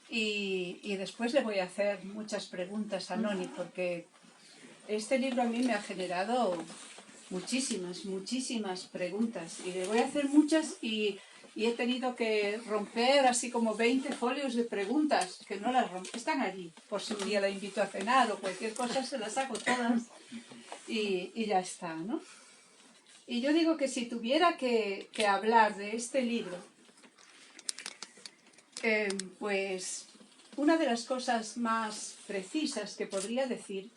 y después le voy a hacer muchas preguntas a Noni, porque este libro a mí me ha generado muchísimas preguntas, y le voy a hacer muchas, y he tenido que romper así como 20 folios de preguntas, que no las rompo, están allí, por si un día la invito a cenar o cualquier cosa, se las hago todas y ya está, ¿no? Y yo digo que si tuviera que hablar de este libro, pues una de las cosas más precisas que podría decir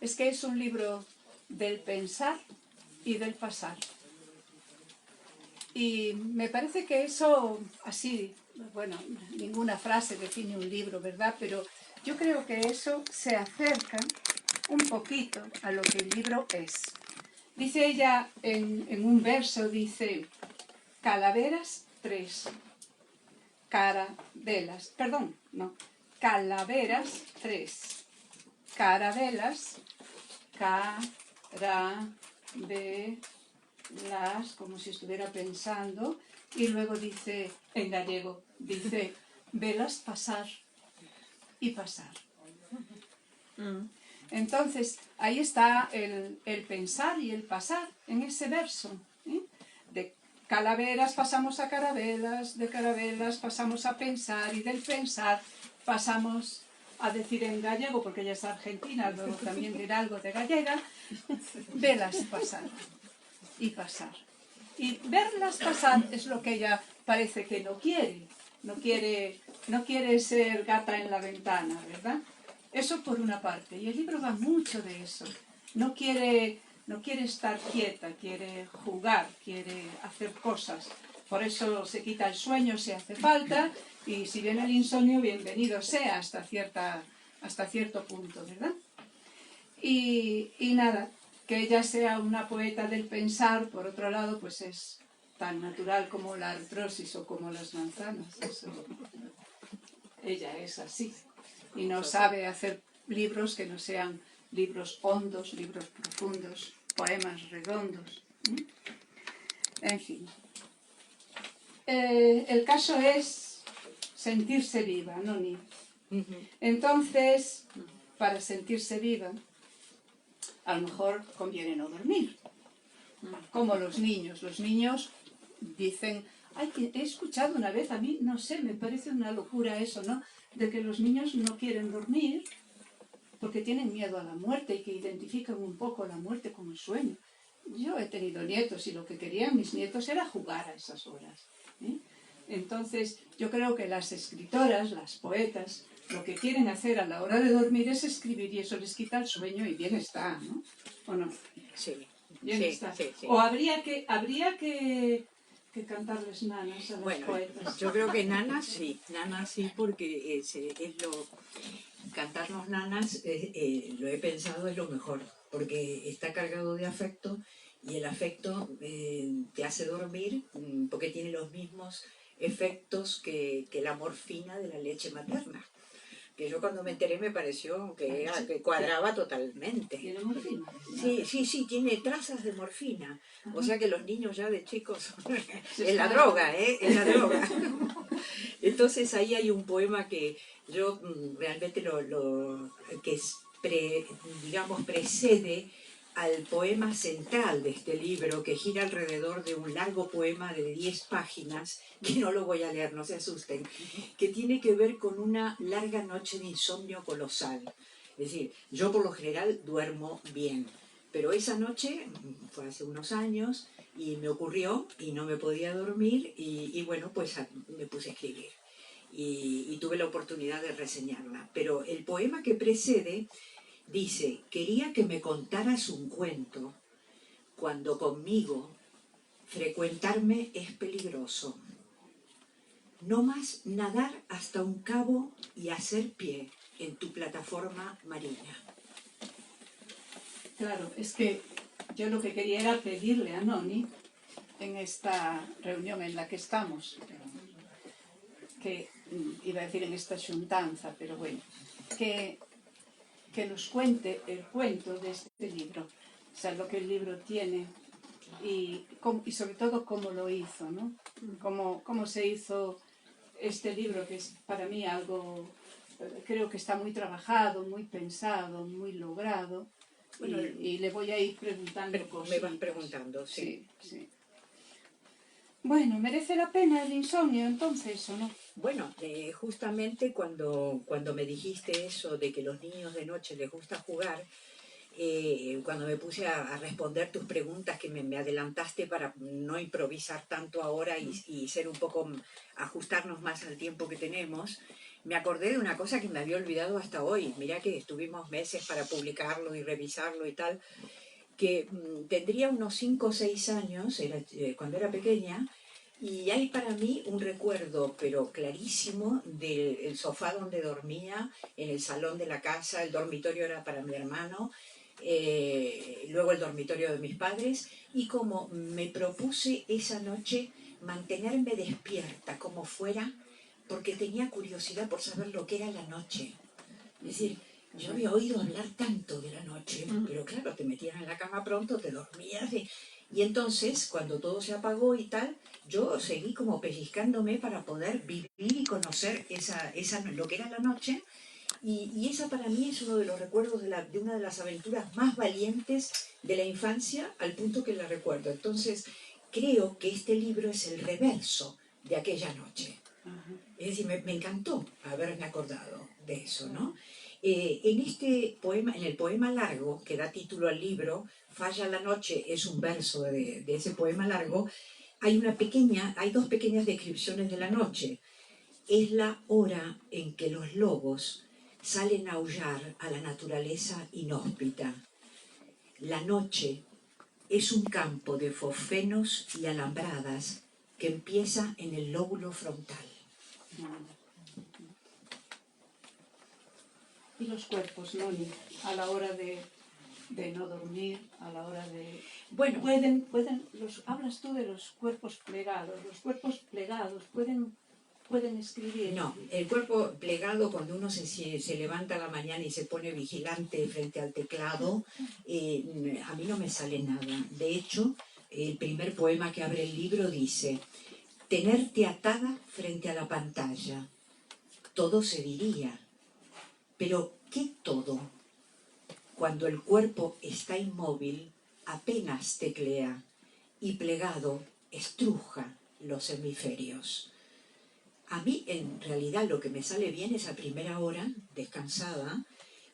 es que es un libro del pensar y del pasar. Y me parece que eso, así, bueno, ninguna frase define un libro, ¿verdad? Pero yo creo que eso se acerca un poquito a lo que el libro es. Dice ella en un verso, dice, calaveras 3, carabelas, perdón, no, calaveras 3, carabelas, carabelas, como si estuviera pensando, y luego dice, en gallego, dice, velas pasar y pasar. Entonces, ahí está el pensar y el pasar en ese verso. De calaveras pasamos a carabelas, de carabelas pasamos a pensar, y del pensar pasamos a decir en gallego, porque ella es argentina, luego también dirá algo de gallega, velas pasar y pasar. Y verlas pasar es lo que ella parece que no quiere. No quiere ser gata en la ventana, ¿verdad? Eso por una parte. Y el libro va mucho de eso. No quiere estar quieta, quiere jugar, quiere hacer cosas. Por eso se quita el sueño si hace falta, y si viene el insomnio, bienvenido sea hasta cierto punto, ¿verdad? Y nada, que ella sea una poeta del pensar, por otro lado, pues es tan natural como la artrosis o como las manzanas. Eso, ella es así. Y no sabe hacer libros que no sean libros hondos, libros profundos, poemas redondos. En fin. El caso es sentirse viva, Noni. Entonces, para sentirse viva, a lo mejor conviene no dormir. Como los niños. Los niños dicen, ay, que he escuchado una vez, a mí, no sé, me parece una locura eso, ¿no? De que los niños no quieren dormir porque tienen miedo a la muerte y que identifican un poco la muerte con el sueño. Yo he tenido nietos y lo que querían mis nietos era jugar a esas horas. Entonces, yo creo que las escritoras, las poetas, lo que quieren hacer a la hora de dormir es escribir, y eso les quita el sueño y bien está, ¿no? ¿O no? Sí. Bien está. Sí. O habría que cantarles nanas a los poetas. Yo creo que nanas sí, porque cantarnos nanas, lo he pensado, es lo mejor, porque está cargado de afecto, y el afecto te hace dormir, porque tiene los mismos efectos que la morfina de la leche materna. Que yo cuando me enteré me pareció que cuadraba totalmente. ¿Tiene morfina? Sí, tiene trazas de morfina. O sea que los niños ya de chicos... es la droga, es la droga. Entonces ahí hay un poema que yo realmente precede al poema central de este libro, que gira alrededor de un largo poema de 10 páginas, que no lo voy a leer, no se asusten, que tiene que ver con una larga noche de insomnio colosal. Es decir, yo por lo general duermo bien, pero esa noche, fue hace unos años, y me ocurrió, y no me podía dormir, y bueno, pues me puse a escribir. Y tuve la oportunidad de reseñarla. Pero el poema que precede dice, quería que me contaras un cuento, cuando conmigo frecuentarme es peligroso. No más nadar hasta un cabo y hacer pie en tu plataforma marina. Claro, es que yo lo que quería era pedirle a Noni, en esta reunión en la que estamos, que iba a decir en esta xuntanza, pero bueno, que nos cuente el cuento de este libro, o sea, lo que el libro tiene, y sobre todo cómo lo hizo, ¿no? Cómo se hizo este libro, que es para mí algo, creo que está muy trabajado, muy pensado, muy logrado. Bueno, y le voy a ir preguntando cosas. Me vas preguntando, sí. Sí, sí. Bueno, ¿merece la pena el insomnio entonces o no? Bueno, justamente cuando me dijiste eso de que los niños de noche les gusta jugar, cuando me puse a responder tus preguntas, que me adelantaste para no improvisar tanto ahora y ser un poco, ajustarnos más al tiempo que tenemos, me acordé de una cosa que me había olvidado hasta hoy. Mirá que estuvimos meses para publicarlo y revisarlo y tal, que tendría unos 5 o 6 años, cuando era pequeña, y hay para mí un recuerdo, pero clarísimo, del sofá donde dormía, en el salón de la casa. El dormitorio era para mi hermano, luego el dormitorio de mis padres, y como me propuse esa noche mantenerme despierta como fuera, porque tenía curiosidad por saber lo que era la noche. Es decir, yo había oído hablar tanto de la noche, pero claro, te metías en la cama pronto, te dormías, y entonces, cuando todo se apagó y tal, yo seguí como pellizcándome para poder vivir y conocer lo que era la noche, y esa para mí es uno de los recuerdos de una de las aventuras más valientes de la infancia, al punto que la recuerdo. Entonces, creo que este libro es el reverso de aquella noche. Es decir, me encantó haberme acordado de eso, ¿no? En este poema, en el poema largo que da título al libro, Falla la noche, es un verso de ese poema largo, hay dos pequeñas descripciones de la noche. Es la hora en que los lobos salen a aullar a la naturaleza inhóspita. La noche es un campo de fosfenos y alambradas que empieza en el lóbulo frontal. Y los cuerpos, Noni, a la hora de no dormir, a la hora de... Bueno, hablas tú de los cuerpos plegados. Los cuerpos plegados pueden escribir. No, el cuerpo plegado, cuando uno se levanta a la mañana y se pone vigilante frente al teclado, a mí no me sale nada. De hecho, el primer poema que abre el libro dice: tenerte atada frente a la pantalla. Todo se diría. Pero, ¿qué todo? Cuando el cuerpo está inmóvil, apenas teclea, y plegado estruja los hemisferios. A mí, en realidad, lo que me sale bien es a primera hora, descansada,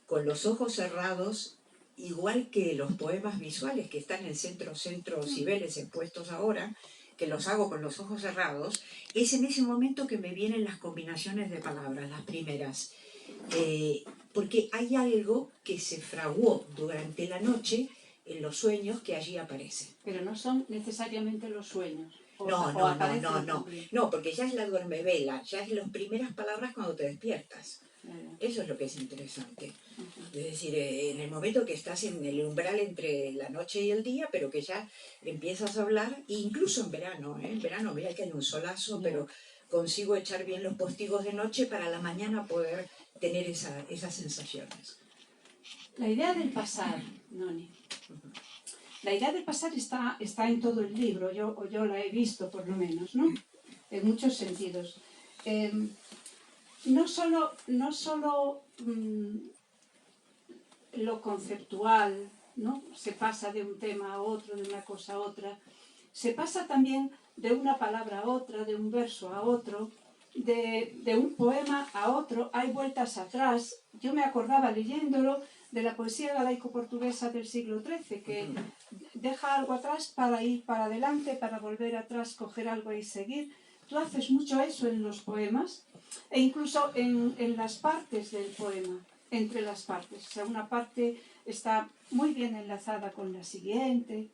con los ojos cerrados, igual que los poemas visuales que están en Centro Cibeles expuestos ahora, que los hago con los ojos cerrados. Es en ese momento que me vienen las combinaciones de palabras, las primeras. Porque hay algo que se fraguó durante la noche en los sueños que allí aparece. Pero no son necesariamente los sueños. No, porque ya es la duermevela, ya es las primeras palabras cuando te despiertas. Eso es lo que es interesante. Es decir, en el momento que estás en el umbral entre la noche y el día, pero que ya empiezas a hablar, incluso en verano, mira que hay un solazo, pero consigo echar bien los postigos de noche para la mañana poder tener esas sensaciones. La idea del pasar, Noni. La idea del pasar está en todo el libro, yo la he visto por lo menos, ¿no? En muchos sentidos. No solo lo conceptual, ¿no? Se pasa de un tema a otro, de una cosa a otra. Se pasa también de una palabra a otra, de un verso a otro, de un poema a otro. Hay vueltas atrás. Yo me acordaba leyéndolo de la poesía galaico-portuguesa del siglo XIII, que deja algo atrás para ir para adelante, para volver atrás, coger algo y seguir. Tú haces mucho eso en los poemas, e incluso en las partes del poema, entre las partes. O sea, una parte está muy bien enlazada con la siguiente.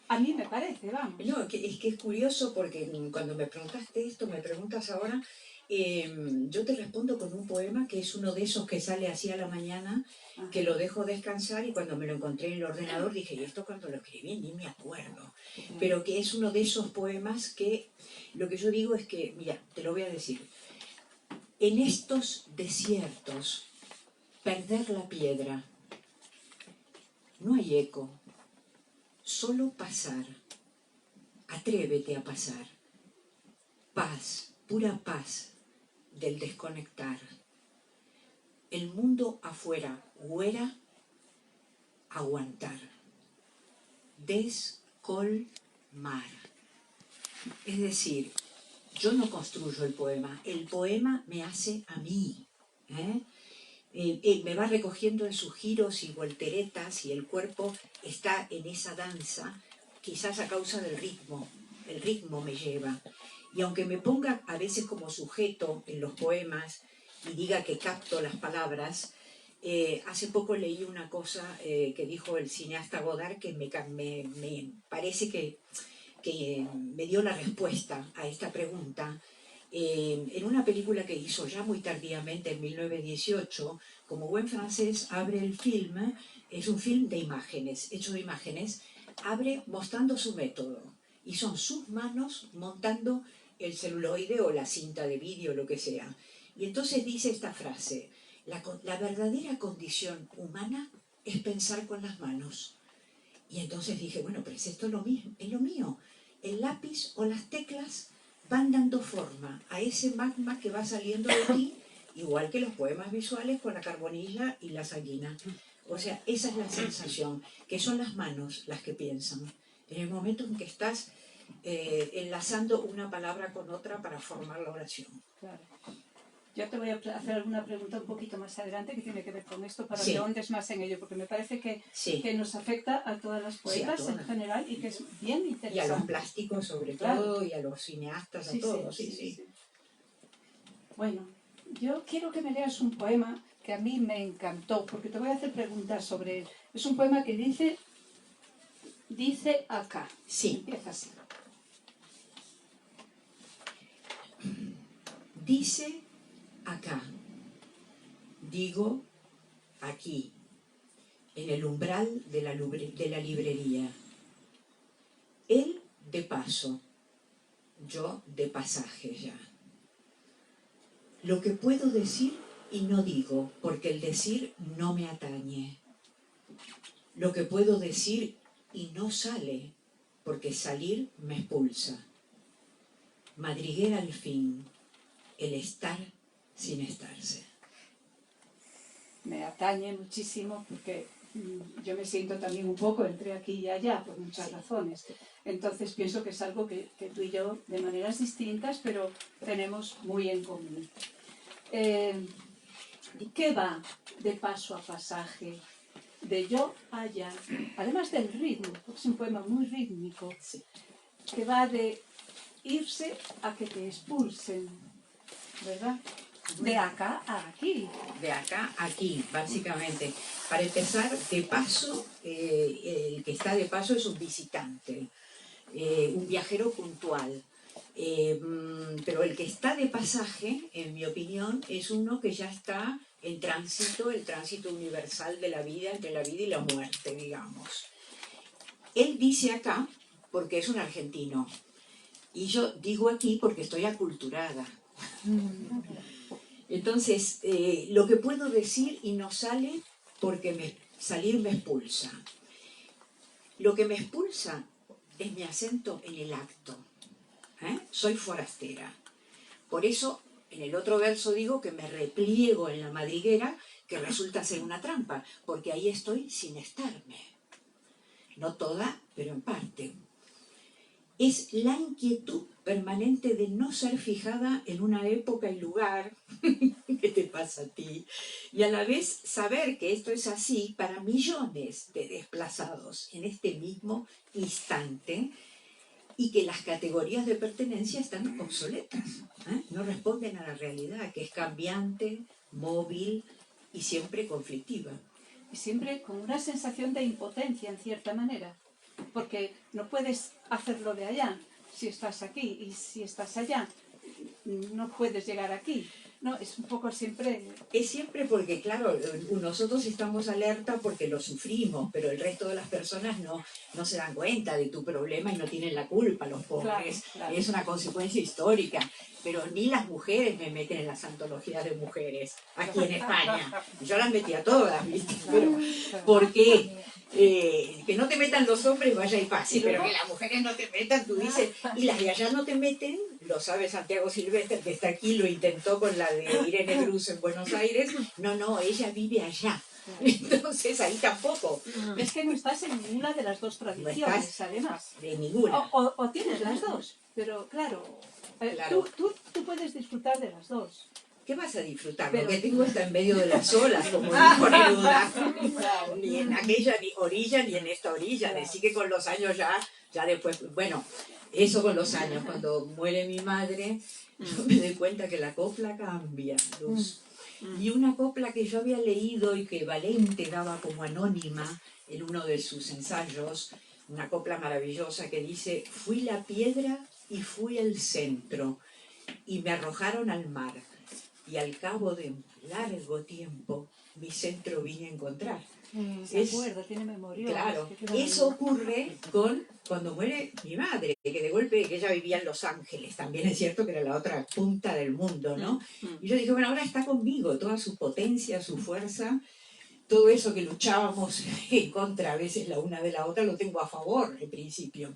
A mí me parece, vamos. No, es que es curioso porque cuando me preguntaste esto, me preguntas ahora, yo te respondo con un poema que es uno de esos que sale así a la mañana, que lo dejo descansar, y cuando me lo encontré en el ordenador dije, ¿y esto cuando lo escribí? Ni me acuerdo. Pero que es uno de esos poemas que lo que yo digo es que, mira, te lo voy a decir, en estos desiertos, perder la piedra, no hay eco, solo pasar. Atrévete a pasar. Paz, pura paz, del desconectar. El mundo afuera, huera, aguantar. Descolmar. Es decir, yo no construyo el poema me hace a mí. Me va recogiendo en sus giros y volteretas y el cuerpo está en esa danza, quizás a causa del ritmo. El ritmo me lleva. Y aunque me ponga a veces como sujeto en los poemas y diga que capto las palabras, hace poco leí una cosa que dijo el cineasta Godard que me parece que me dio la respuesta a esta pregunta. En una película que hizo ya muy tardíamente, en 1918, como buen francés, abre el film, es un film de imágenes, hecho de imágenes, abre mostrando su método, y son sus manos montando el celuloide o la cinta de vídeo, lo que sea. Y entonces dice esta frase: la verdadera condición humana es pensar con las manos. Y entonces dije, bueno, pero esto es lo mismo, es lo mío. El lápiz o las teclas van dando forma a ese magma que va saliendo de ti, igual que los poemas visuales con la carbonilla y la sanguina. O sea, esa es la sensación, que son las manos las que piensan. En el momento en que estás enlazando una palabra con otra para formar la oración. Claro. Yo te voy a hacer alguna pregunta un poquito más adelante que tiene que ver con esto para Sí. que ahondes más en ello, porque me parece que nos afecta a todas las poetas en general y que es bien interesante. Y a los plásticos sobre todo, y a los cineastas, a todos. Sí. Bueno, yo quiero que me leas un poema que a mí me encantó, porque te voy a hacer preguntas sobre él. Es un poema que dice acá. Sí. Empieza así. Dice acá, digo aquí, en el umbral de la librería. Él de paso, yo de pasaje ya. Lo que puedo decir y no digo, porque el decir no me atañe. Lo que puedo decir y no sale, porque salir me expulsa. Madriguera al fin, el estar sin estarse. Me atañe muchísimo porque yo me siento también un poco entre aquí y allá por muchas razones. Entonces pienso que es algo que tú y yo, de maneras distintas, pero tenemos muy en común. ¿Qué va de paso a pasaje, de yo a allá? Además del ritmo, porque es un poema muy rítmico, que va de irse a que te expulsen, ¿verdad? De acá a aquí. De acá a aquí, básicamente. Para empezar, de paso, el que está de paso es un visitante, un viajero puntual. Pero el que está de pasaje, en mi opinión, es uno que ya está en tránsito, el tránsito universal de la vida, entre la vida y la muerte, digamos. Él dice acá porque es un argentino. Y yo digo aquí porque estoy aculturada. Entonces, lo que puedo decir y no sale porque salir me expulsa. Lo que me expulsa es mi acento en el acto. Soy forastera. Por eso, en el otro verso digo que me repliego en la madriguera, que resulta ser una trampa, porque ahí estoy sin estarme. No toda, pero en parte. Es la inquietud permanente de no ser fijada en una época y lugar, ¿qué te pasa a ti? Y a la vez saber que esto es así para millones de desplazados en este mismo instante y que las categorías de pertenencia están obsoletas, no responden a la realidad, que es cambiante, móvil y siempre conflictiva. Y siempre con una sensación de impotencia, en cierta manera. Porque no puedes hacerlo de allá si estás aquí, y si estás allá no puedes llegar aquí. No, es un poco siempre... Es siempre porque, claro, nosotros estamos alerta porque lo sufrimos, pero el resto de las personas no se dan cuenta de tu problema y no tienen la culpa, los pobres. Claro. Es una consecuencia histórica. Pero ni las mujeres me meten en las antologías de mujeres aquí en España. Yo las metí a todas, ¿viste? Pero, ¿por qué? Que no te metan los hombres, vaya y fácil, pero que las mujeres no te metan, tú dices, y las de allá no te meten, lo sabe Santiago Silvestre, que está aquí, lo intentó con la de Irene Cruz en Buenos Aires. No, ella vive allá. Entonces ahí tampoco. Es que no estás en ninguna de las dos tradiciones, estás además. de ninguna. O tienes las dos, pero claro, Claro. Tú puedes disfrutar de las dos. ¿Qué vas a disfrutar? Pero- Porque tengo hasta en medio de las olas, como dijo Neruda. Ni en aquella ni orilla, ni en esta orilla. Así que con los años ya después, bueno, eso con los años. Cuando muere mi madre, yo me doy cuenta que la copla cambia, Luz. Y una copla que yo había leído y que Valente daba como anónima en uno de sus ensayos, una copla maravillosa que dice: fui la piedra y fui el centro, y me arrojaron al mar. Y al cabo de un largo tiempo, mi centro vine a encontrar. Se acuerda, tiene memoria. Claro, eso ocurre cuando muere mi madre, que de golpe que ella vivía en Los Ángeles, también es cierto que era la otra punta del mundo, ¿no? Y yo dije, bueno, ahora está conmigo, toda su potencia, su fuerza, todo eso que luchábamos en contra a veces la una de la otra, lo tengo a favor al principio.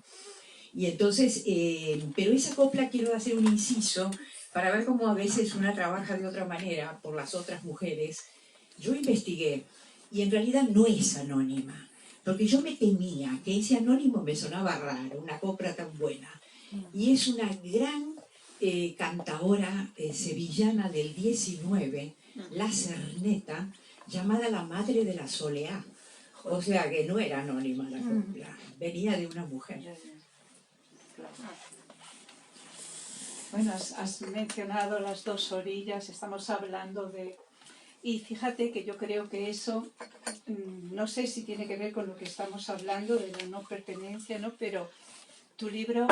Y entonces, pero esa copla quiero hacer un inciso para ver cómo a veces una trabaja de otra manera por las otras mujeres. Yo investigué y en realidad no es anónima, porque yo me temía que ese anónimo me sonaba raro, una copla tan buena. Y es una gran cantaora sevillana del 19, La Cerneta, llamada la Madre de la Soleá. O sea que no era anónima la copla, venía de una mujer. Bueno, has mencionado las dos orillas, estamos hablando de... Y fíjate que yo creo que eso, no sé si tiene que ver con lo que estamos hablando de la no pertenencia, ¿no? Pero tu libro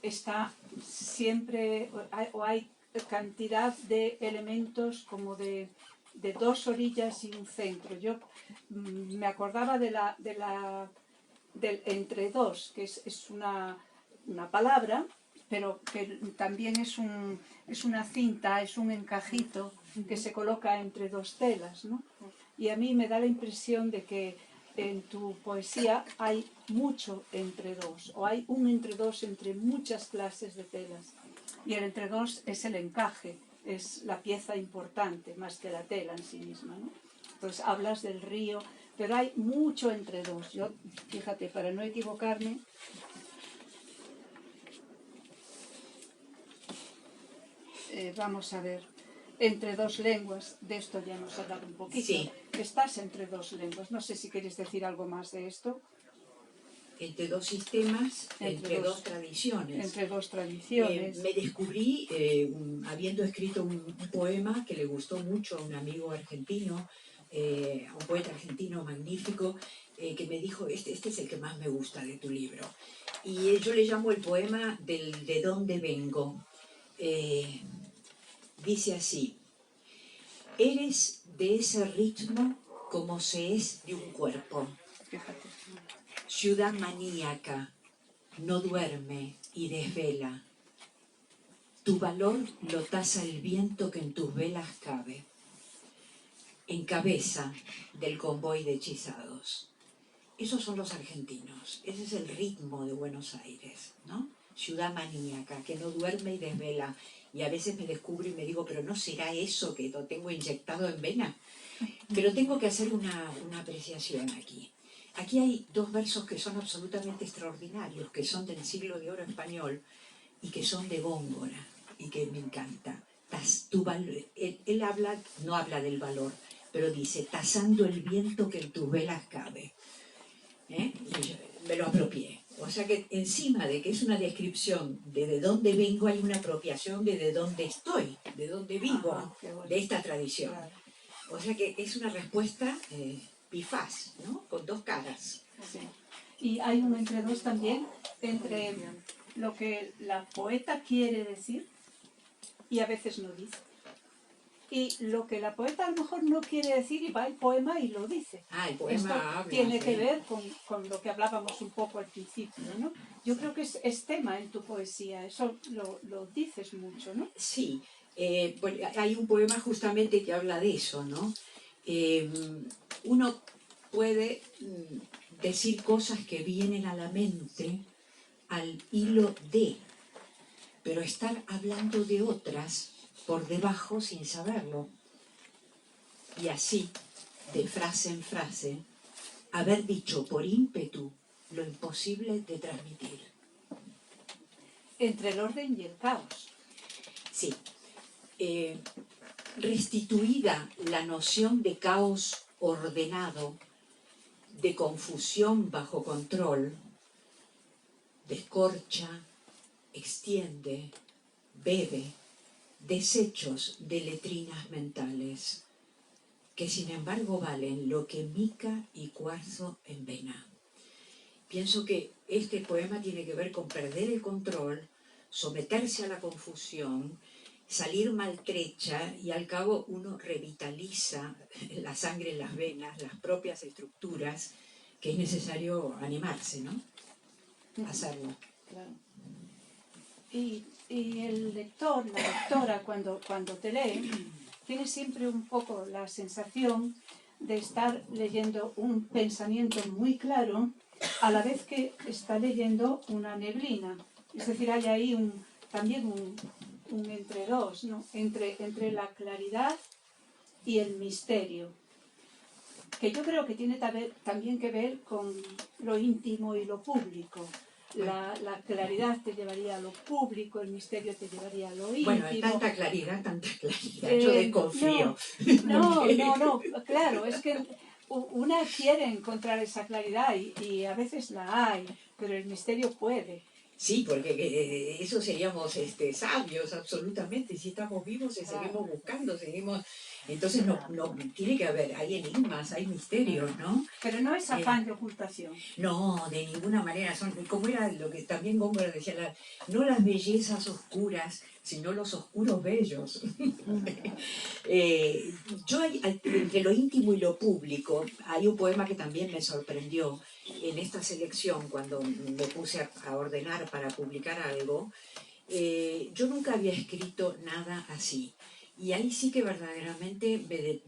está siempre, o hay cantidad de elementos como de dos orillas y un centro. Yo me acordaba del entre dos, que es una palabra, pero que también es una cinta, es un encajito que se coloca entre dos telas, ¿no? Y a mí me da la impresión de que en tu poesía hay mucho entre dos, o hay un entre dos entre muchas clases de telas. Y el entre dos es el encaje, es la pieza importante, más que la tela en sí misma, ¿no? Entonces hablas del río, pero hay mucho entre dos. Yo, fíjate, para no equivocarme, vamos a ver, entre dos lenguas, de esto ya nos ha hablado un poquito. Sí. Estás entre dos lenguas, no sé si quieres decir algo más de esto. Entre dos sistemas, entre dos tradiciones. Entre dos tradiciones. Me descubrí, habiendo escrito un poema que le gustó mucho a un amigo argentino, a un poeta argentino magnífico, que me dijo, este es el que más me gusta de tu libro. Y yo le llamo el poema del ¿de dónde vengo? Dice así: eres de ese ritmo como se es de un cuerpo. Fíjate. Ciudad maníaca, no duerme y desvela. Tu valor lo tasa el viento que en tus velas cabe. En cabeza del convoy de hechizados. Esos son los argentinos. Ese es el ritmo de Buenos Aires, ¿no? Ciudad maníaca, que no duerme y desvela. Y a veces me descubro y me digo, pero ¿no será eso que lo tengo inyectado en vena? Pero tengo que hacer una apreciación aquí. Aquí hay dos versos que son absolutamente extraordinarios, que son del siglo de oro español y que son de Góngora y que me encanta. Él habla, no habla del valor, pero dice, tasando el viento que en tus velas cabe. Y yo me lo apropié. O sea que encima de que es una descripción de dónde vengo, hay una apropiación de dónde estoy, de dónde vivo, de esta tradición. Claro. O sea que es una respuesta bifaz, ¿no? Con dos caras. Sí. Y hay un entre dos también, entre lo que la poeta quiere decir y a veces no dice. Y lo que la poeta a lo mejor no quiere decir y va al poema y lo dice. Ah, el poema Esto habla, tiene sí. que ver con lo que hablábamos un poco al principio, ¿no? Yo creo que es tema en tu poesía, eso lo dices mucho, ¿no? Sí, pues hay un poema justamente que habla de eso, ¿no? Uno puede decir cosas que vienen a la mente al hilo de, pero estar hablando de otras por debajo sin saberlo. Y así, de frase en frase, haber dicho por ímpetu lo imposible de transmitir. Entre el orden y el caos. Sí. Restituida la noción de caos ordenado, de confusión bajo control, descorcha, extiende, bebe desechos de letrinas mentales, que sin embargo valen lo que mica y cuarzo envena. Pienso que este poema tiene que ver con perder el control, someterse a la confusión, salir maltrecha y al cabo uno revitaliza la sangre en las venas, las propias estructuras, que es necesario animarse, ¿no? Hacerlo. Claro. Y el lector, la lectora, cuando te lee, tiene siempre un poco la sensación de estar leyendo un pensamiento muy claro a la vez que está leyendo una neblina. Es decir, hay ahí también un entre dos, ¿no? Entre la claridad y el misterio, que yo creo que tiene también que ver con lo íntimo y lo público. La claridad te llevaría a lo público, el misterio te llevaría a lo íntimo. Bueno, tanta claridad, yo desconfío. No, claro, es que una quiere encontrar esa claridad y a veces la hay, pero el misterio puede. Sí, porque eso seríamos sabios absolutamente, si estamos vivos y seguimos buscando, seguimos... Entonces no tiene que haber, hay enigmas, hay misterios, ¿no? Pero no es afán de ocultación. No, de ninguna manera, son, como era lo que también Góngora decía, no las bellezas oscuras, sino los oscuros bellos. Yo entre lo íntimo y lo público, hay un poema que también me sorprendió en esta selección, cuando me puse a ordenar para publicar algo. Yo nunca había escrito nada así. Y ahí sí que verdaderamente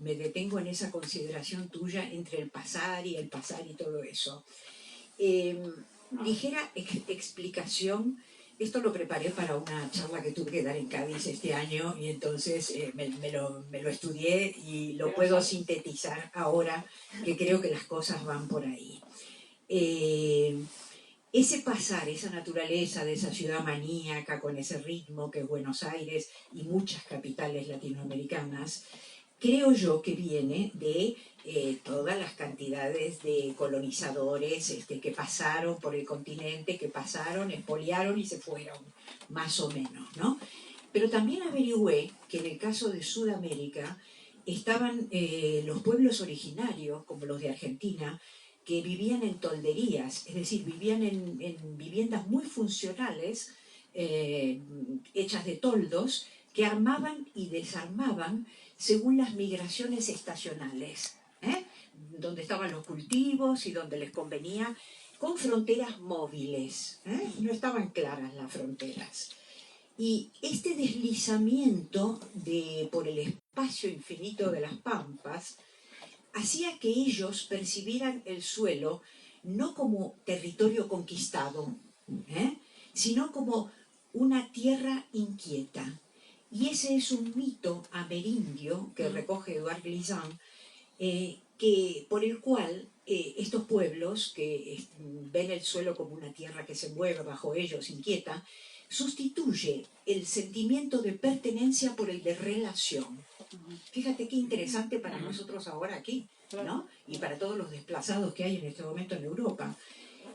me detengo en esa consideración tuya entre el pasar y todo eso. Ligera explicación. Esto lo preparé para una charla que tuve que dar en Cádiz este año y entonces me lo estudié y lo puedo sintetizar ahora, que creo que las cosas van por ahí. Ese pasar, esa naturaleza de esa ciudad maníaca con ese ritmo que es Buenos Aires y muchas capitales latinoamericanas, creo yo que viene de todas las cantidades de colonizadores que pasaron por el continente, que pasaron, expoliaron y se fueron, más o menos, ¿no? Pero también averigüé que en el caso de Sudamérica estaban los pueblos originarios, como los de Argentina, que vivían en tolderías, es decir, vivían en viviendas muy funcionales, hechas de toldos, que armaban y desarmaban según las migraciones estacionales, donde estaban los cultivos y donde les convenía, con fronteras móviles, no estaban claras las fronteras. Y este deslizamiento por el espacio infinito de las pampas hacía que ellos percibieran el suelo no como territorio conquistado, sino como una tierra inquieta. Y ese es un mito amerindio que recoge Édouard Glissant, por el cual estos pueblos que ven el suelo como una tierra que se mueve bajo ellos, inquieta, sustituye el sentimiento de pertenencia por el de relación. Fíjate qué interesante para nosotros ahora aquí, ¿no? Y para todos los desplazados que hay en este momento en Europa.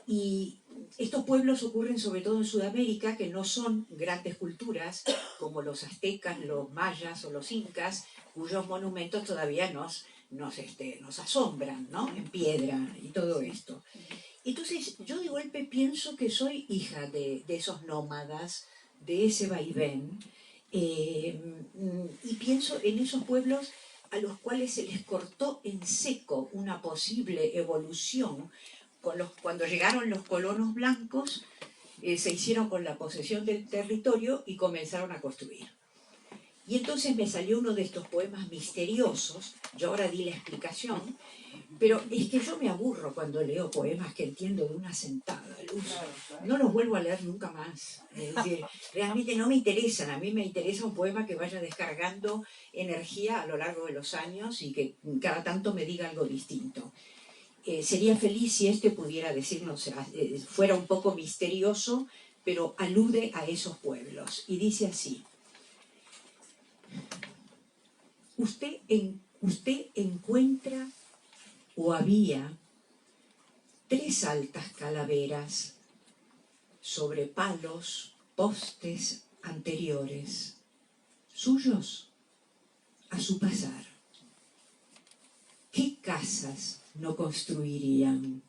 Y estos pueblos ocurren sobre todo en Sudamérica, que no son grandes culturas como los aztecas, los mayas o los incas, cuyos monumentos todavía nos asombran, ¿no? En piedra y todo esto. Entonces, yo de golpe pienso que soy hija de esos nómadas, de ese vaivén, y pienso en esos pueblos a los cuales se les cortó en seco una posible evolución. Cuando llegaron los colonos blancos, se hicieron con la posesión del territorio y comenzaron a construir. Y entonces me salió uno de estos poemas misteriosos, yo ahora di la explicación, pero es que yo me aburro cuando leo poemas que entiendo de una sentada, Luz. No los vuelvo a leer nunca más. Es decir, realmente no me interesan. A mí me interesa un poema que vaya descargando energía a lo largo de los años y que cada tanto me diga algo distinto. Sería feliz si este pudiera decirnos, fuera un poco misterioso, pero alude a esos pueblos. Y dice así: usted encuentra o había 3 altas calaveras sobre palos, postes anteriores, suyos a su pasar. ¿Qué casas no construirían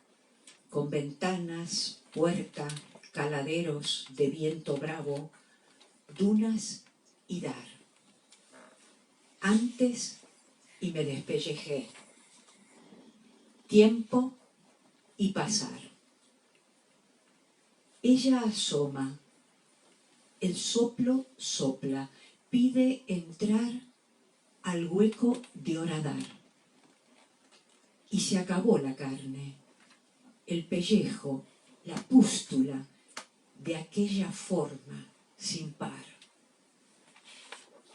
con ventanas, puerta, caladeros de viento bravo, dunas y dar? Antes y me despellejé. Tiempo y pasar. Ella asoma, el soplo sopla, pide entrar al hueco de horadar. Y se acabó la carne, el pellejo, la pústula de aquella forma sin par.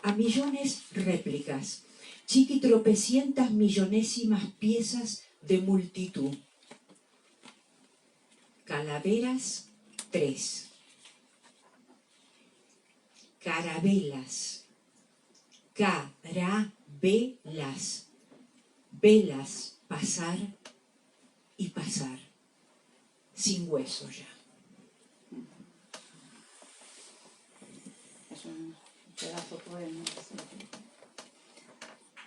A millones réplicas, chiquitropecientas millonésimas piezas de multitud. Calaveras 3. Carabelas. Carabelas. Velas pasar y pasar. Sin hueso ya. Es un pedazo de poema. Sí.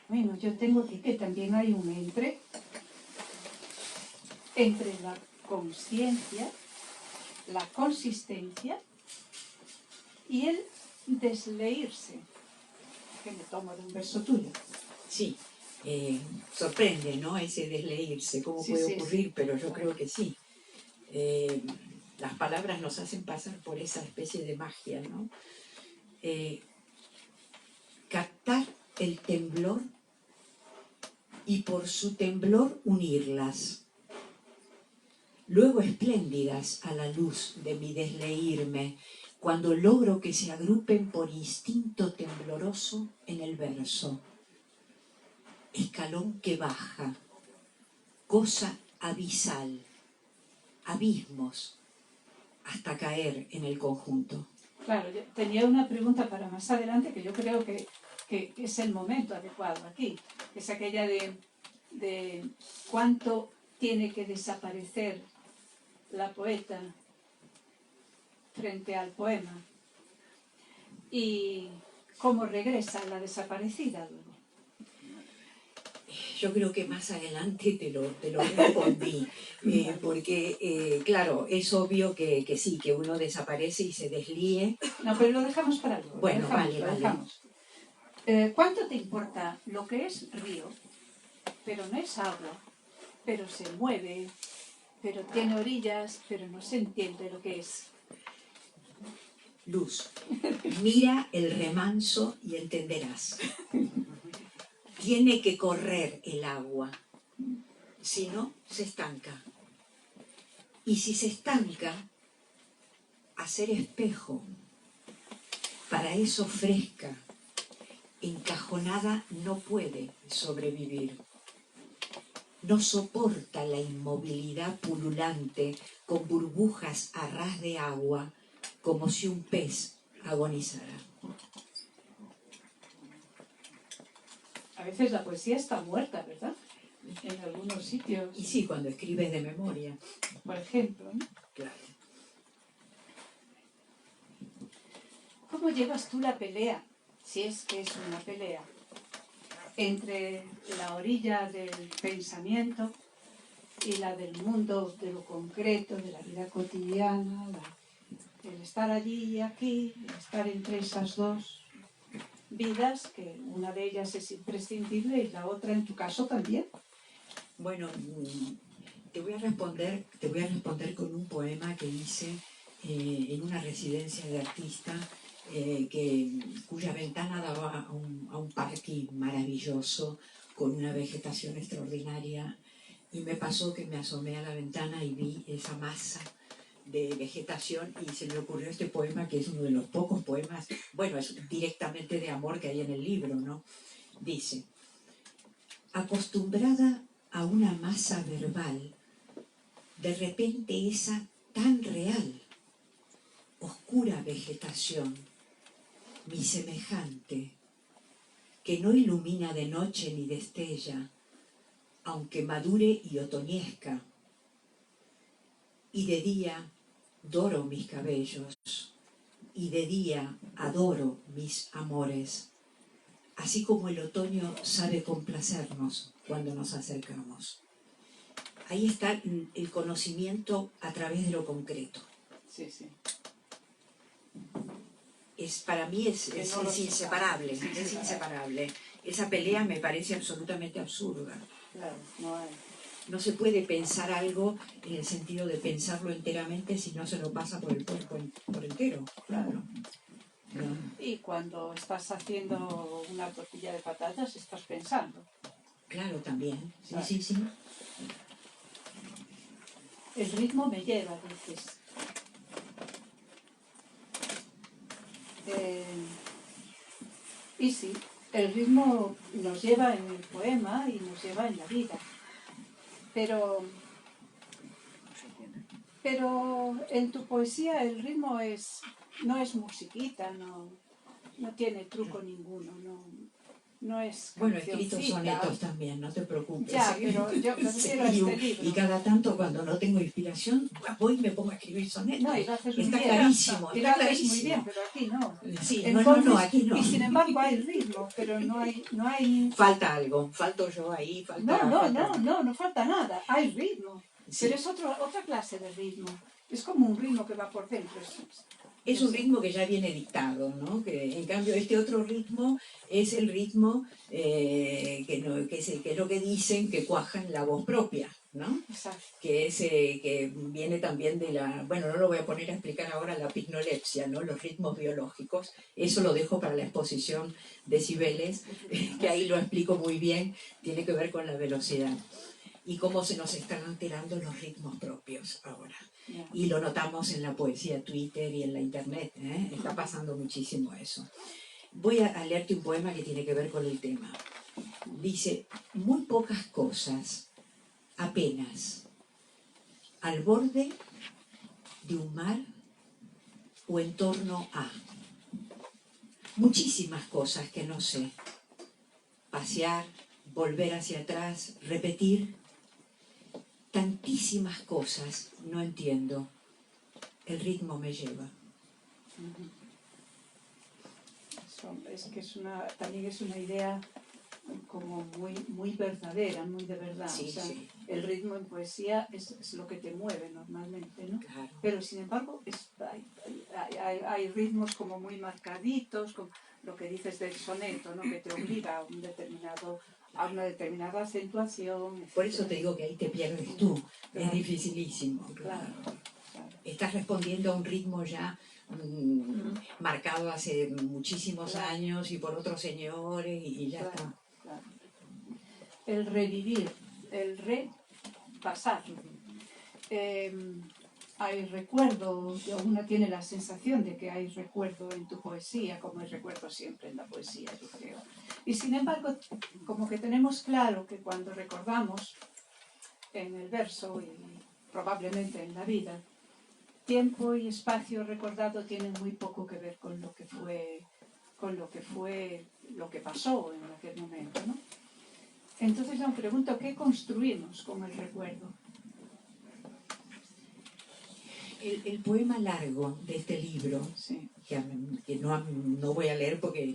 Bueno, yo tengo aquí que también hay un entre la consciencia, la consistencia y el desleírse, que me tomo de un verso tuyo. Sí, sorprende, ¿no? Ese desleírse, cómo Sí, puede sí, ocurrir, sí. pero yo creo que sí. Las palabras nos hacen pasar por esa especie de magia, ¿no? Captar el temblor y por su temblor unirlas. Luego espléndidas a la luz de mi desleírme, cuando logro que se agrupen por instinto tembloroso en el verso. Escalón que baja, cosa abisal, abismos, hasta caer en el conjunto. Claro, yo tenía una pregunta para más adelante que yo creo que es el momento adecuado aquí. Es aquella de cuánto tiene que desaparecer la poeta frente al poema y cómo regresa la desaparecida luego. Yo creo que más adelante te lo respondí, porque, claro, es obvio que sí, que uno desaparece y se deslíe. No, pero lo dejamos para luego. Bueno, lo dejamos. ¿Cuánto te importa lo que es río, pero no es agua, pero se mueve, pero tiene orillas, pero no se entiende lo que es? Luz, mira el remanso y entenderás. Tiene que correr el agua, si no, se estanca. Y si se estanca, hacer espejo, para eso fresca, encajonada no puede sobrevivir. No soporta la inmovilidad pululante con burbujas a ras de agua, como si un pez agonizara. A veces la poesía está muerta, ¿verdad? En algunos sitios. Y sí, cuando escribes de memoria. Por ejemplo, ¿no? Claro. ¿Cómo llevas tú la pelea, si es que es una pelea, entre la orilla del pensamiento y la del mundo, de lo concreto, de la vida cotidiana, el estar allí y aquí, el estar entre esas dos vidas, que una de ellas es imprescindible y la otra en tu caso también? Bueno, te voy a responder con un poema que hice en una residencia de artista cuya ventana daba a un parque maravilloso, con una vegetación extraordinaria, y me pasó que me asomé a la ventana y vi esa masa de vegetación y se me ocurrió este poema, que es uno de los pocos poemas, bueno, es directamente de amor que hay en el libro, ¿no? Dice: acostumbrada a una masa verbal, de repente esa tan real, oscura vegetación, mi semejante, que no ilumina de noche ni destella, aunque madure y otoñezca, y de día doro mis cabellos, y de día adoro mis amores, así como el otoño sabe complacernos cuando nos acercamos. Ahí está el conocimiento a través de lo concreto. Sí, sí. Para mí es inseparable, Sí, es inseparable. Esa pelea me parece absolutamente absurda. Claro, no hay. No se puede pensar algo en el sentido de pensarlo enteramente si no se lo pasa por el cuerpo por entero. Claro. No. Y cuando estás haciendo una tortilla de patatas, estás pensando. Claro, también. Sí, Claro. sí. El ritmo me lleva, dices. Y sí, el ritmo nos lleva en el poema y nos lleva en la vida. Pero en tu poesía el ritmo no es musiquita, no tiene truco ninguno, no es Bueno, he escrito cancioncita. sonetos también, no te preocupes. Ya, pero yo me refiero a este libro. Y cada tanto, cuando no tengo inspiración, voy y me pongo a escribir sonetos. No, y lo haces muy está bien. clarísimo, Y lo está haces clarísimo. muy bien, pero aquí no. Sí, Entonces, no, aquí no. Y sin embargo hay ritmo, pero no hay... Falta algo, falto yo ahí, falta... No falta nada, hay ritmo. Sí. Pero es otra clase de ritmo. Es como un ritmo que va por dentro. Es un ritmo que ya viene dictado, ¿no? Que, en cambio, este otro ritmo es el ritmo que es lo que dicen que cuaja en la voz propia, ¿no? Exacto. Que viene también de la... Bueno, no lo voy a poner a explicar ahora, la pignolepsia, ¿no? Los ritmos biológicos. Eso lo dejo para la exposición de Cibeles, que ahí lo explico muy bien. Tiene que ver con la velocidad y cómo se nos están alterando los ritmos propios ahora. Y lo notamos en la poesía Twitter y en la internet, ¿eh? Está pasando muchísimo eso. Voy a leerte un poema que tiene que ver con el tema. Dice: muy pocas cosas, apenas, al borde de un mar o en torno a. Muchísimas cosas que no sé. Pasear, volver hacia atrás, repetir. Tantísimas cosas no entiendo. El ritmo me lleva. Es que también es una idea como muy verdadera, muy de verdad. Sí, o sea, sí. El ritmo en poesía es lo que te mueve normalmente, ¿no? Claro. Pero sin embargo hay ritmos como muy marcaditos, como lo que dices del soneto, ¿no? Que te obliga a una determinada acentuación. Etc. Por eso te digo que ahí te pierdes tú. Claro. Es dificilísimo. Claro. Estás respondiendo a un ritmo ya marcado hace muchísimos años y por otros señores y ya está. Claro. El revivir, el repasar. Hay recuerdo, una tiene la sensación de que hay recuerdo en tu poesía, como hay recuerdo siempre en la poesía, yo creo. Y sin embargo, como que tenemos claro que cuando recordamos en el verso y probablemente en la vida, tiempo y espacio recordado tienen muy poco que ver con lo que pasó en aquel momento, ¿no? Entonces yo me pregunto, ¿qué construimos con el recuerdo? El poema largo de este libro, Sí. que no voy a leer porque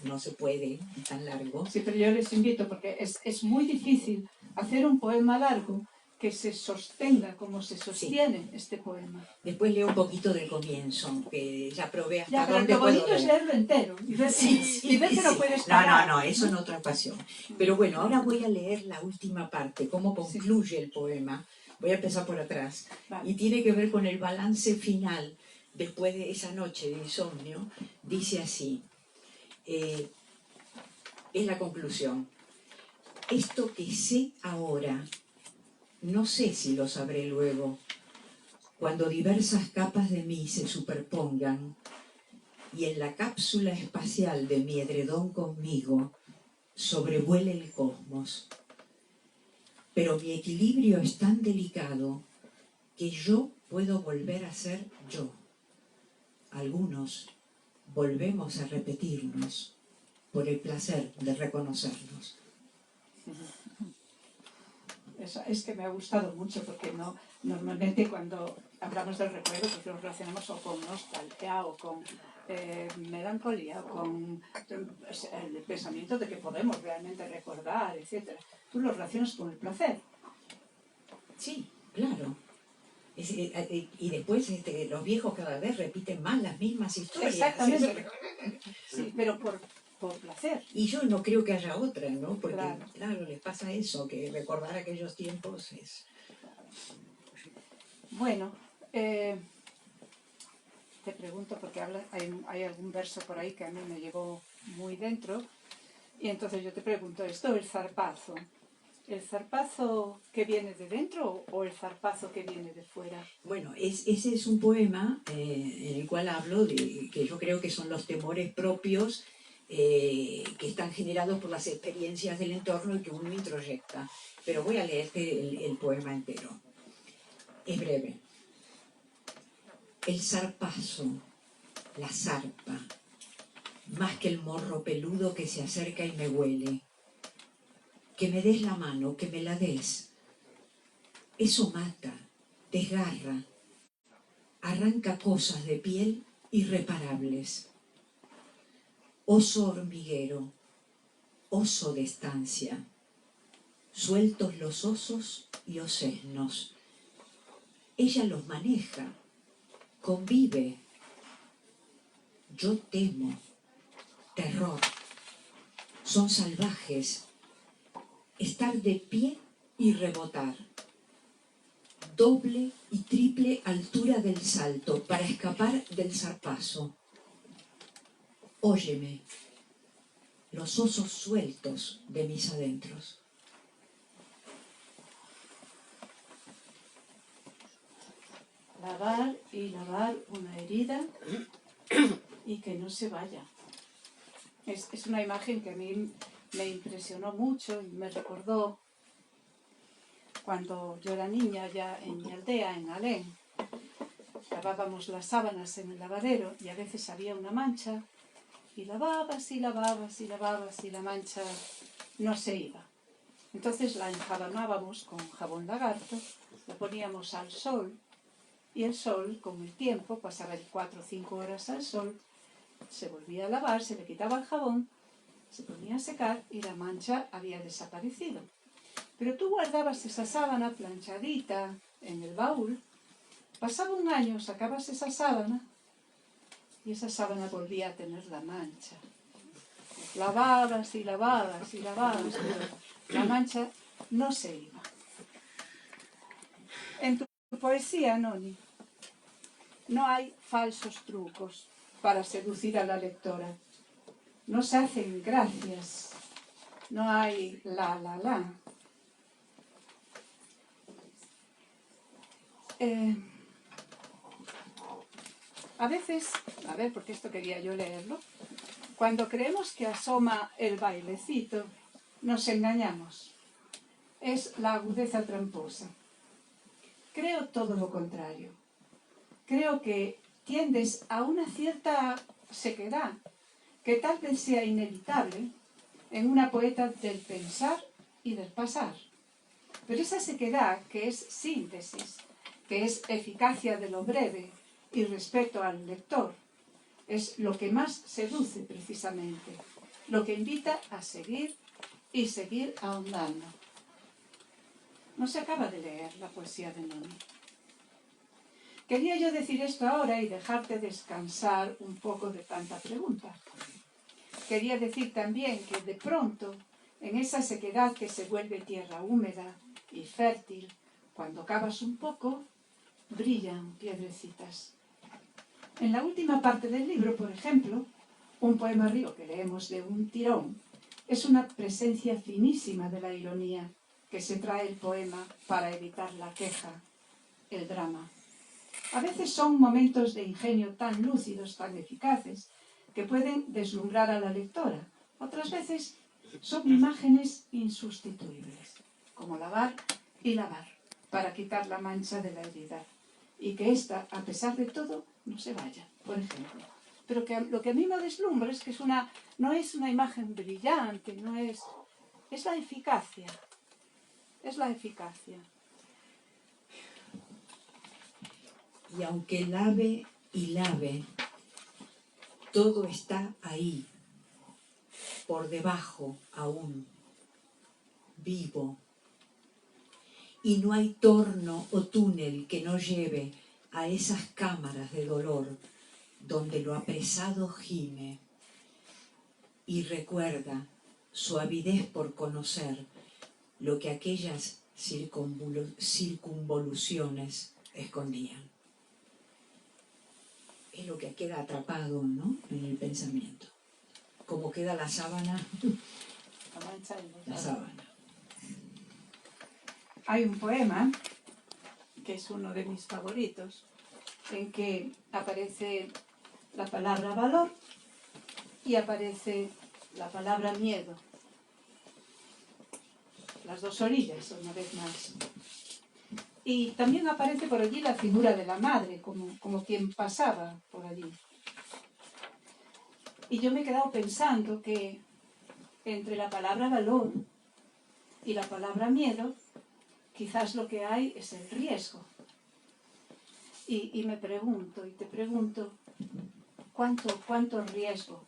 no se puede, tan largo. Sí, pero yo les invito porque es muy difícil hacer un poema largo que se sostenga como se sostiene este poema. Después leo un poquito del comienzo, que ya probé hasta pero dónde lo puedo bonito es leer. leerlo entero y ver, que no puedes No, parar. eso en otra ocasión. Pero bueno, ahora voy a leer la última parte, cómo concluye el poema. Voy a empezar por atrás. Vale. Y tiene que ver con el balance final después de esa noche de insomnio, dice así, es la conclusión. Esto que sé ahora, no sé si lo sabré luego, cuando diversas capas de mí se superpongan y en la cápsula espacial de mi edredón conmigo sobrevuele el cosmos. Pero mi equilibrio es tan delicado que yo puedo volver a ser yo. Algunos volvemos a repetirnos por el placer de reconocernos. Eso es que me ha gustado mucho porque normalmente cuando hablamos del recuerdo pues lo relacionamos o con nostalgia o con melancolía o con el pensamiento de que podemos realmente recordar, etc. Tú lo relacionas con el placer. Sí, claro. Y después los viejos cada vez repiten más las mismas historias. Exactamente. Sí, pero por placer. Y yo no creo que haya otra, ¿no? Porque, claro, les pasa eso, que recordar aquellos tiempos es... Bueno, te pregunto, porque hay algún verso por ahí que a mí me llegó muy dentro, y entonces yo te pregunto esto, el zarpazo que viene de dentro o el zarpazo que viene de fuera? Bueno, ese es un poema en el cual hablo de que yo creo que son los temores propios que están generados por las experiencias del entorno y que uno introyecta. Pero voy a leerte el poema entero. Es breve. El zarpazo, la zarpa, más que el morro peludo que se acerca y me huele. Que me des la mano, que me la des. Eso mata, desgarra, arranca cosas de piel irreparables. Oso hormiguero, oso de estancia, sueltos los osos y osesnos. Ella los maneja, convive. Yo temo, terror. Son salvajes. Estar de pie y rebotar. Doble y triple altura del salto para escapar del zarpazo. Óyeme, los osos sueltos de mis adentros. Lavar y lavar una herida y que no se vaya. Es una imagen que a mí me impresionó mucho y me recordó cuando yo era niña ya en mi aldea, en Alén. Lavábamos las sábanas en el lavadero y a veces había una mancha y lavabas y lavabas y lavabas y la mancha no se iba. Entonces la enjabonábamos con jabón lagarto, la poníamos al sol y el sol, con el tiempo, pasaba 4 o 5 horas al sol, se volvía a lavar, se le quitaba el jabón, se ponía a secar y la mancha había desaparecido. Pero tú guardabas esa sábana planchadita en el baúl, pasaba un año, sacabas esa sábana y esa sábana volvía a tener la mancha. Lavabas y lavabas y lavabas, pero la mancha no se iba. En tu poesía, Noni, no hay falsos trucos para seducir a la lectora. No se hacen gracias. No hay la. A veces, a ver, porque esto quería yo leerlo, cuando creemos que asoma el bailecito, nos engañamos. Es la agudeza tramposa. Creo todo lo contrario. Creo que tiendes a una cierta sequedad que tal vez sea inevitable en una poeta del pensar y del pasar. Pero esa sequedad, que es síntesis, que es eficacia de lo breve y respeto al lector, es lo que más seduce precisamente, lo que invita a seguir y seguir ahondando. No se acaba de leer la poesía de Noni. Quería yo decir esto ahora y dejarte descansar un poco de tanta pregunta. Quería decir también que de pronto, en esa sequedad que se vuelve tierra húmeda y fértil, cuando cavas un poco, brillan piedrecitas. En la última parte del libro, por ejemplo, un poema río que leemos de un tirón, es una presencia finísima de la ironía que se trae el poema para evitar la queja, el drama. A veces son momentos de ingenio tan lúcidos, tan eficaces, que pueden deslumbrar a la lectora. Otras veces son imágenes insustituibles, como lavar y lavar, para quitar la mancha de la herida. Y que ésta, a pesar de todo, no se vaya, por ejemplo. Pero que lo que a mí me deslumbra es que no es una imagen brillante, es la eficacia. Es la eficacia. Y aunque lave y lave, todo está ahí, por debajo aún, vivo. Y no hay torno o túnel que no lleve a esas cámaras de dolor donde lo apresado gime y recuerda su avidez por conocer lo que aquellas circunvoluciones escondían. Es lo que queda atrapado, ¿no?, en el pensamiento. Como queda la sábana, la sábana. Hay un poema, que es uno de mis favoritos, en que aparece la palabra valor y aparece la palabra miedo. Las dos orillas, una vez más. Y también aparece por allí la figura de la madre, como quien pasaba por allí. Y yo me he quedado pensando que entre la palabra valor y la palabra miedo, quizás lo que hay es el riesgo. Y me pregunto, y te pregunto, ¿cuánto riesgo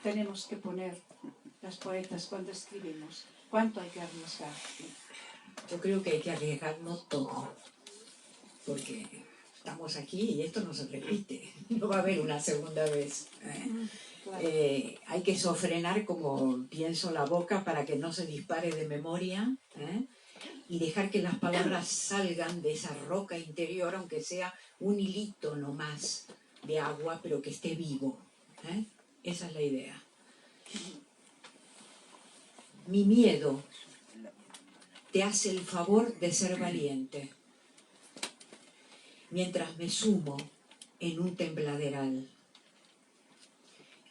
tenemos que poner las poetas cuando escribimos? ¿Cuánto hay que arriesgar? Yo creo que hay que arriesgarlo todo, porque estamos aquí y esto no se repite, no va a haber una segunda vez. Claro. Hay que sofrenar, como pienso, la boca para que no se dispare de memoria, y dejar que las palabras salgan de esa roca interior, aunque sea un hilito nomás de agua, pero que esté vivo. Esa es la idea. Mi miedo te hace el favor de ser valiente, mientras me sumo en un tembladeral.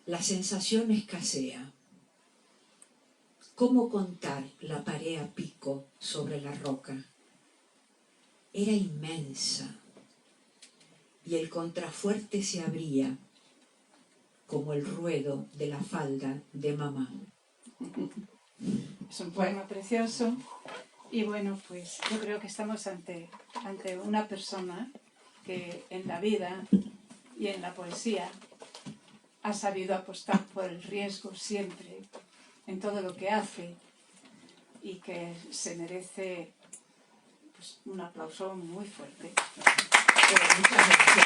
La sensación escasea. ¿Cómo contar la pared a pico sobre la roca? Era inmensa, y el contrafuerte se abría como el ruedo de la falda de mamá. Es un poema precioso. Y bueno, pues yo creo que estamos ante una persona que en la vida y en la poesía ha sabido apostar por el riesgo siempre, en todo lo que hace, y que se merece, pues, un aplauso muy fuerte. Muchas gracias.